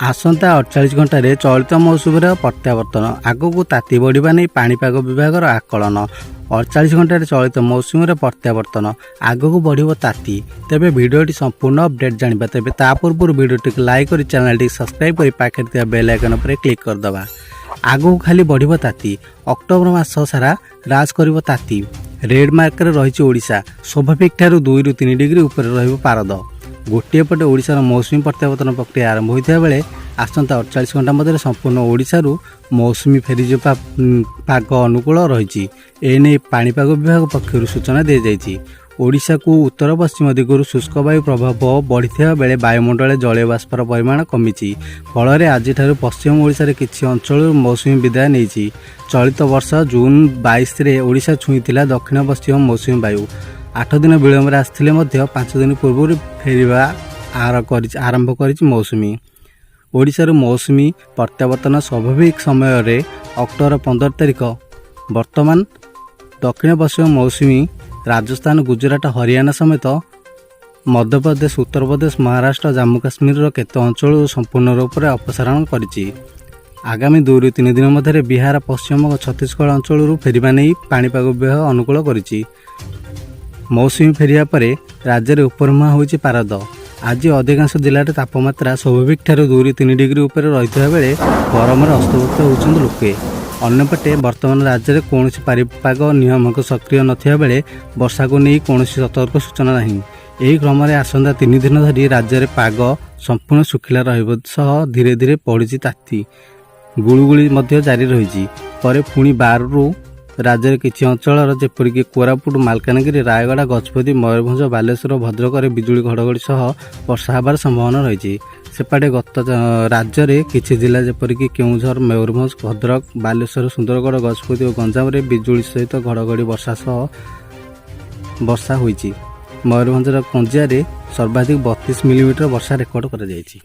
ଆସନ୍ତା 48 ଘଣ୍ଟାରେ ଚଳିତ ମୌସୁମୀର ପ୍ରତ୍ୟାବର୍ତ୍ତନ, ଆଗକୁ ତାତି ବଢ଼ିବା ନେଇ ପାଣିପାଗ ବିଭାଗର ଆକଳନ। 48 ଘଣ୍ଟାରେ ଚଳିତ ମୌସୁମୀର ପ୍ରତ୍ୟାବର୍ତ୍ତନ, ଆଗକୁ ବଢ଼ିବ ତାତି। ତେବେ ଭିଡ଼ିଓଟି ସମ୍ପୂର୍ଣ୍ଣ ଅପଡେଟ୍ ଜାଣିବା। ତେବେ ତା ପୂର୍ବରୁ ଭିଡ଼ିଓଟିକୁ ଲାଇକ୍ କରି ଚ୍ୟାନେଲଟିକୁ ସବସ୍କ୍ରାଇବ୍ କରି ପାଖରେ ଥିବା ବେଲ୍ ଆଇକନ୍ ଉପରେ କ୍ଲିକ୍ କରିଦେବା। ଆଗକୁ ଖାଲି ବଢ଼ିବ ତାତି। ଅକ୍ଟୋବର ମାସ ସାରା ରାଜ କରିବ ତାତି। ରେଡ୍ ମାର୍କରେ ରହିଛି ଓଡ଼ିଶା। ସ୍ୱାଭାବିକ ଠାରୁ 2 ରୁ 3 ଡିଗ୍ରୀ ଉପରେ ରହିବ ପାରଦ। ଗୋଟିଏ ପଟେ ଓଡ଼ିଶାର ମୌସୁମୀ ପ୍ରତ୍ୟାବର୍ତ୍ତନ ପ୍ରକ୍ରିୟା ଆରମ୍ଭ ହୋଇଥିବା ବେଳେ ଆସନ୍ତା 48 ଘଣ୍ଟା ମଧ୍ୟରେ ସମ୍ପୂର୍ଣ୍ଣ ଓଡ଼ିଶାରୁ ମୌସୁମୀ ଫେରିଯିବା ପାଗ ଅନୁକୂଳ ରହିଛି। ଏନେଇ ପାଣିପାଗ ବିଭାଗ ପକ୍ଷରୁ ସୂଚନା ଦିଆଯାଇଛି। ଓଡ଼ିଶାକୁ ଉତ୍ତର ପଶ୍ଚିମ ଦିଗରୁ ଶୁଷ୍କ ବାୟୁ ପ୍ରଭାବ ବଢ଼ିଥିବା ବେଳେ ବାୟୁମଣ୍ଡଳରେ ଜଳୀୟ ବାଷ୍ପର ପରିମାଣ କମିଛି। ଫଳରେ ଆଜିଠାରୁ ପଶ୍ଚିମ ଓଡ଼ିଶାରେ କିଛି ଅଞ୍ଚଳରୁ ମୌସୁମୀ ବିଦାୟ ନେଇଛି। ଚଳିତ ବର୍ଷ ଜୁନ୍ 22ରେ ଓଡ଼ିଶା ଛୁଇଁଥିଲା ଦକ୍ଷିଣ ପଶ୍ଚିମ ମୌସୁମୀ ବାୟୁ। 8 ଦିନ ବିଳମ୍ବରେ ଆସିଥିଲେ ମଧ୍ୟ 5 ଦିନ ପୂର୍ବରୁ ଫେରିବା ଆରମ୍ଭ କରିଛି ମୌସୁମୀ। ଓଡ଼ିଶାରୁ ମୌସୁମୀ ପ୍ରତ୍ୟାବର୍ତ୍ତନ ସ୍ୱାଭାବିକ ସମୟରେ ଅକ୍ଟୋବର 15 ତାରିଖ। ବର୍ତ୍ତମାନ ଦକ୍ଷିଣ ପଶ୍ଚିମ ମୌସୁମୀ ରାଜସ୍ଥାନ, ଗୁଜରାଟ, ହରିୟାଣା ସମେତ ମଧ୍ୟପ୍ରଦେଶ, ଉତ୍ତରପ୍ରଦେଶ, ମହାରାଷ୍ଟ୍ର, ଜାମ୍ମୁ କାଶ୍ମୀରର କେତେ ଅଞ୍ଚଳରୁ ସମ୍ପୂର୍ଣ୍ଣ ରୂପରେ ଅପସାରଣ କରିଛି। ଆଗାମୀ 2 ରୁ 3 ଦିନ ମଧ୍ୟରେ ବିହାର, ପଶ୍ଚିମ ଛତିଶଗଡ଼ ଅଞ୍ଚଳରୁ ଫେରିବା ନେଇ ପାଣିପାଗ ବିଭାଗ ଅନୁକୂଳ କରିଛି। ମୌସୁମୀ ଫେରିବା ପରେ ରାଜ୍ୟରେ ଉପରମୁହାଁ ହୋଇଛି ପାରଦ। ଆଜି ଅଧିକାଂଶ ଜିଲ୍ଲାରେ ତାପମାତ୍ରା ସ୍ୱାଭାବିକ ଠାରୁ 2 ରୁ 3 ଡିଗ୍ରୀ ଉପରେ ରହିଥିବା ବେଳେ ଗରମରେ ଅସ୍ତବ୍ୟସ୍ତ ହେଉଛନ୍ତି ଲୋକେ। ଅନ୍ୟପଟେ ବର୍ତ୍ତମାନ ରାଜ୍ୟରେ କୌଣସି ପାଣିପାଗ ନିୟାମକ ସକ୍ରିୟ ନଥିବା ବେଳେ ବର୍ଷାକୁ ନେଇ କୌଣସି ସତର୍କ ସୂଚନା ନାହିଁ। ଏହି କ୍ରମରେ ଆସନ୍ତା 3 ଦିନ ଧରି ରାଜ୍ୟରେ ପାଗ ସମ୍ପୂର୍ଣ୍ଣ ଶୁଖିଲା ରହିବ ସହ ଧୀରେ ଧୀରେ ପଡ଼ିଛି ତାତି। ଗୁଳୁଗୁଳି ମଧ୍ୟ ଜାରି ରହିଛି। ପରେ ପୁଣି 12ରୁ ରାଜ୍ୟର କିଛି ଅଞ୍ଚଳର ଯେପରିକି କୋରାପୁଟ, ମାଲକାନଗିରି, ରାୟଗଡ଼ା, ଗଜପତି, ମୟୂରଭଞ୍ଜ, ବାଲେଶ୍ୱର, ଭଦ୍ରକରେ ବିଜୁଳି ଘଡ଼ଘଡ଼ି ସହ ବର୍ଷା ହେବାର ସମ୍ଭାବନା ରହିଛି। ସେପଟେ ରାଜ୍ୟରେ କିଛି ଜିଲ୍ଲା ଯେପରିକି କେଉଁଝର, ମୟୂରଭଞ୍ଜ, ଭଦ୍ରକ, ବାଲେଶ୍ୱର, ସୁନ୍ଦରଗଡ଼, ଗଜପତି ଓ ଗଞ୍ଜାମରେ ବିଜୁଳି ସହିତ ଘଡ଼ଘଡ଼ି ବର୍ଷା ହୋଇଛି। ମୟୂରଭଞ୍ଜର କଞ୍ଜିଆରେ ସର୍ବାଧିକ 32 ମିଲିମିଟର ବର୍ଷା ରେକର୍ଡ କରାଯାଇଛି।